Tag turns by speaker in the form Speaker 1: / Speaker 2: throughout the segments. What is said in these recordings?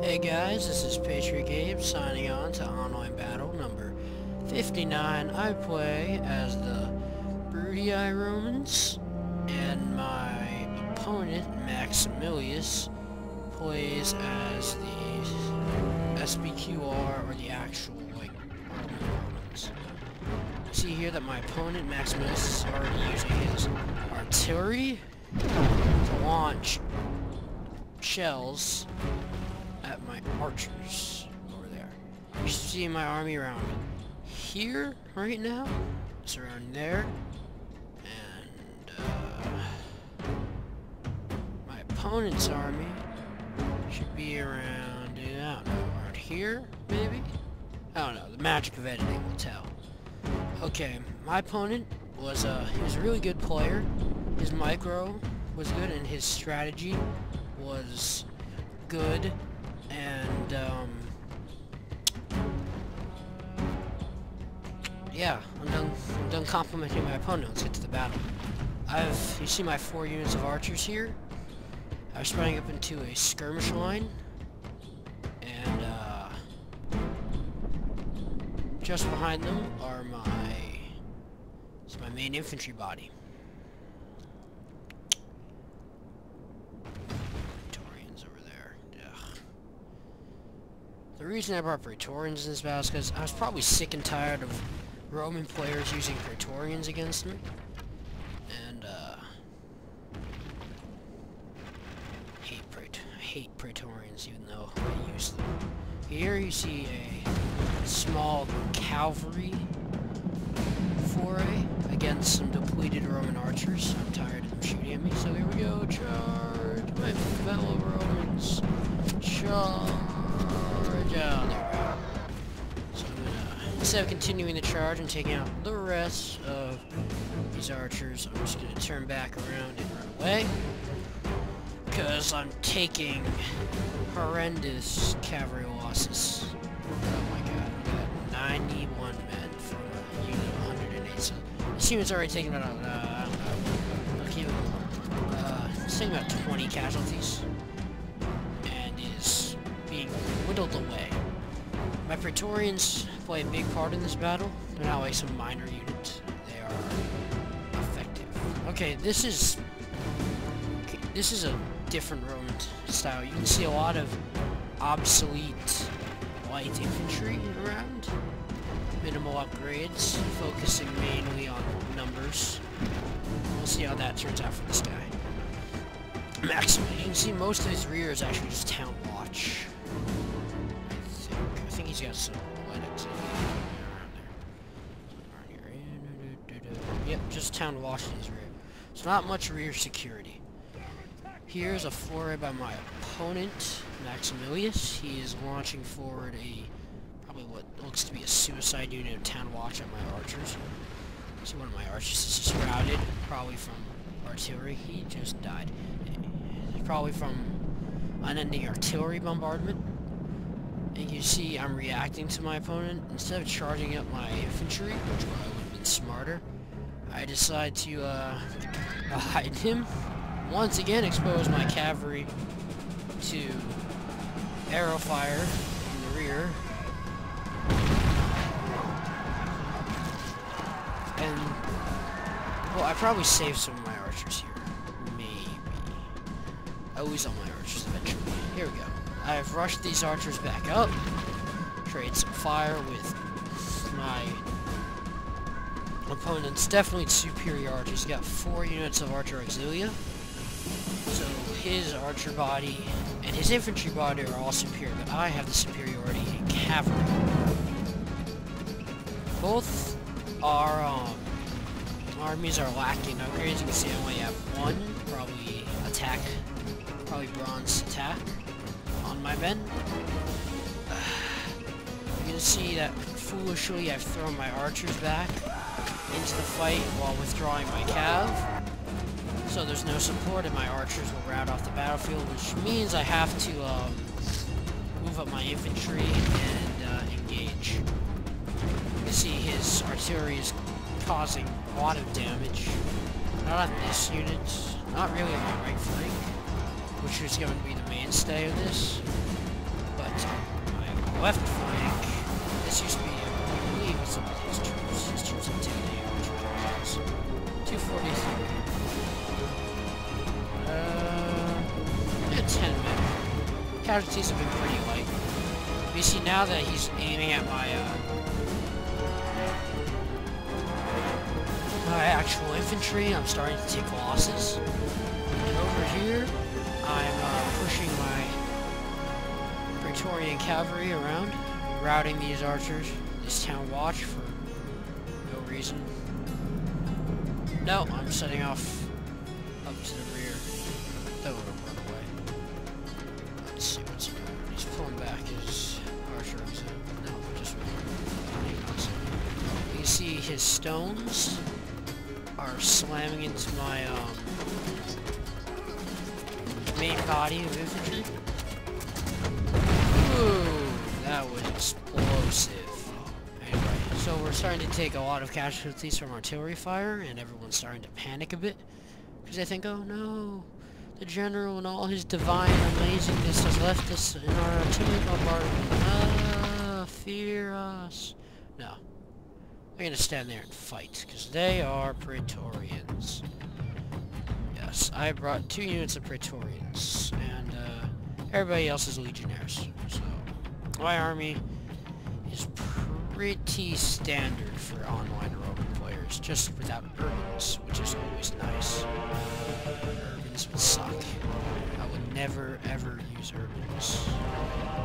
Speaker 1: Hey guys, this is PatriotGabe signing on to online battle number 59. I play as the Broody Eye Romans, and my opponent, Maximillius, plays as the SBQR, or the actual, Romans. See here that my opponent, Maximillius, is already using his artillery to launch shells at my archers over there. You see my army around here right now. It's around there, and my opponent's army should be around, I don't know, around here maybe. I don't know. The magic of editing will tell. Okay, my opponent was he was a really good player. His micro was good, and his strategy was good. And yeah, I'm done complimenting my opponent. Let's get to the battle. You see my 4 units of archers here. I was spreading up into a skirmish line, and just behind them are my main infantry body. The reason I brought Praetorians in this battle is because I was probably sick and tired of Roman players using Praetorians against me. And, I hate Praetorians even though I use them. Here you see a small cavalry foray against some depleted Roman archers. I'm tired of them shooting at me, so here we go. Charge, my fellow Romans. Charge. There we go. So I'm gonna, instead of continuing the charge and taking out the rest of these archers, I'm just gonna turn back around and run away. Because I'm taking horrendous cavalry losses. Oh my god, I got 91 men from a unit of 108. So this unit's already taken about, I don't know, I'll keep it, it's taking about 20 casualties. And is being whittled away. My Praetorians play a big part in this battle. They're not like some minor unit. They are effective. Okay, this is a different Roman style. You can see a lot of obsolete light infantry around. Minimal upgrades, focusing mainly on numbers. We'll see how that turns out for this guy. Maximum. You can see most of his rear is actually just town watch. I think he's got some athletics around there. Yep, just town watch in his rear. It's not much rear security. Here's a foray by my opponent, Maximillius. He is launching forward probably what looks to be a suicide unit of town watch on my archers. See, one of my archers is just routed, probably from artillery. He just died. Probably from unending artillery bombardment. And you see I'm reacting to my opponent. Instead of charging up my infantry, which would have been smarter, I decide to hide him. Once again expose my cavalry to arrow fire in the rear. And, well, I probably saved some of my archers here. I lose all my archers eventually. Here we go. I've rushed these archers back up. Trade some fire with my opponent's definitely superior archers. He's got 4 units of archer auxilia. So his archer body and his infantry body are all superior, but I have the superiority in cavalry. Both our armies are lacking upgrades. You can see I only have 1, probably attack. Probably bronze attack on my men. You can see that foolishly I've thrown my archers back into the fight while withdrawing my cav. So there's no support and my archers will rout off the battlefield, which means I have to move up my infantry and engage. You can see his artillery is causing a lot of damage. Not on this unit, not really on my right flank, which is going to be the mainstay of this. But left flank, this used to be, I believe, what's up with his troops? His troops intimidate archers. 243. And 10 men. Casualties have been pretty light. You see now that he's aiming at my actual infantry, I'm starting to take losses. And over here, I'm pushing my Praetorian cavalry around, routing these archers, this town watch for no reason. No, I'm setting off up to the rear. That would have run away. Let's see what's he doing. He's pulling back his archers. No, just running. You see his stones are slamming into my main body of infantry. Ooh, that was explosive. Anyway, so we're starting to take a lot of casualties from artillery fire, and everyone's starting to panic a bit. Because they think, oh no, the general and all his divine amazingness has left us in our artillery bombardment. Ah, fear us. No. They're gonna stand there and fight, because they are Praetorians. Yes, I brought 2 units of Praetorians, and everybody else is Legionnaires. So, my army is pretty standard for online Roman players, just without urbans, which is always nice. Urbans would suck. I would never, ever use urbans.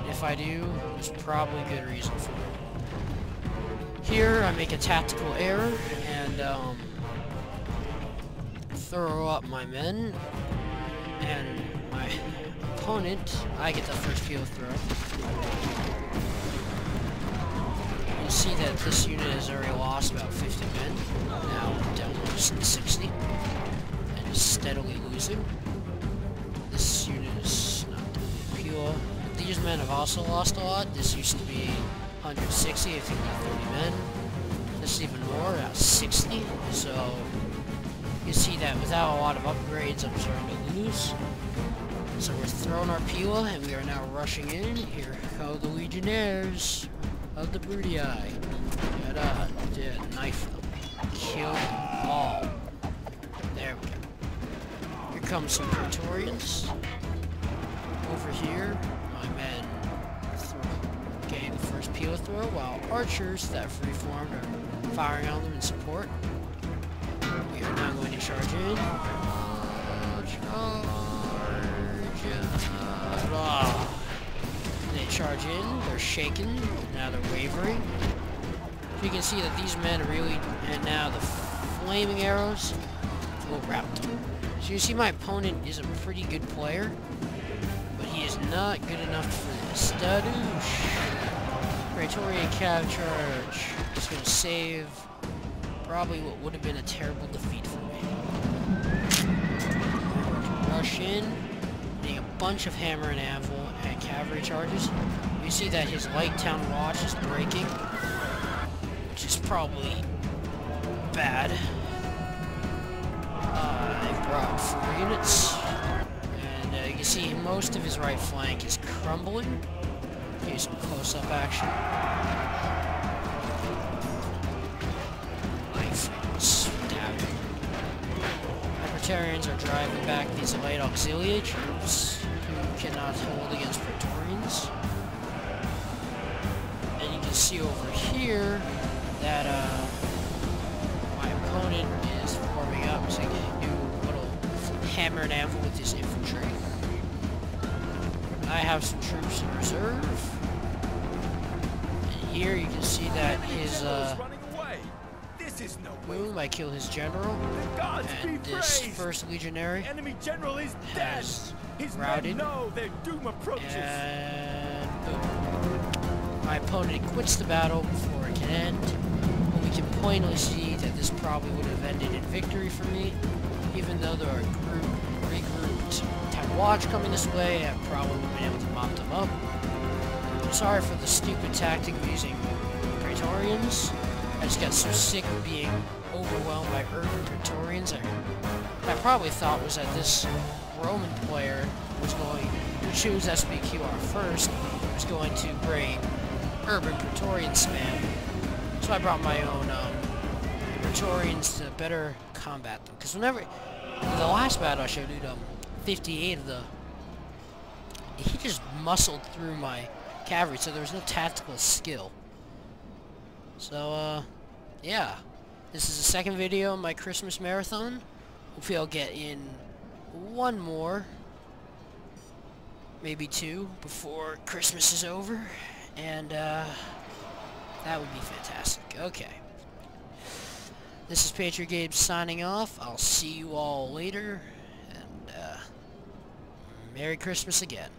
Speaker 1: If I do, there's probably good reason for it. Here, I make a tactical error, and throw up my men, and my opponent, I get the first field throw. You'll see that this unit has already lost about 50 men, now down to 60, and is steadily losing. This unit is not doing pure. These men have also lost a lot. This used to be 160, I think about 30 men. This is even more, about 60. So you see that without a lot of upgrades, I'm starting to lose. So we're throwing our Pila, and we are now rushing in. Here go the Legionnaires of the Bruttii. Knife them. Kill them all. There we go. Here comes some Praetorians. Over here, my men getting the first Pila throw, while archers that freeformed are firing on them in support. We are now going to charge in. They charge in, they're shaken, now they're wavering. So you can see that these men are really, and now the flaming arrows will wrap them. So you see my opponent is a pretty good player, but he is not good enough for this. Stadoosh! Praetorian cav charge is going to save probably what would have been a terrible defeat for me. Rush in, getting a bunch of hammer and anvil and cavalry charges. You see that his light town watch is breaking, which is probably bad. They've brought 4 units, and you can see most of his right flank is crumbling. Do some close-up action. Stabbing. Libertarians are driving back these light auxiliary troops who cannot hold against Praetorians. And you can see over here that my opponent is forming up to do a little hammer and anvil with his infantry. I have some troops in reserve. And here you can see that his boom, I kill his general, and this first legionary has routed, and boom. My opponent quits the battle before it can end, but we can plainly see that this probably would have ended in victory for me, even though there are regrouped Town Watch coming this way. I probably would have been able to mop them up. Sorry for the stupid tactic of using Praetorians. I just got so sick of being overwhelmed by urban Praetorians. I probably thought was that this Roman player was going to choose SBQR first, was going to bring urban Praetorian spam. So I brought my own Praetorians to better combat them. Because whenever the last battle I showed you, 58 of the, he just muscled through my cavalry, so there was no tactical skill. So yeah, this is the second video of my Christmas marathon. Hopefully I'll get in one more, maybe two, before Christmas is over, and that would be fantastic. Okay. This is PatriotGabe signing off. I'll see you all later, and Merry Christmas again.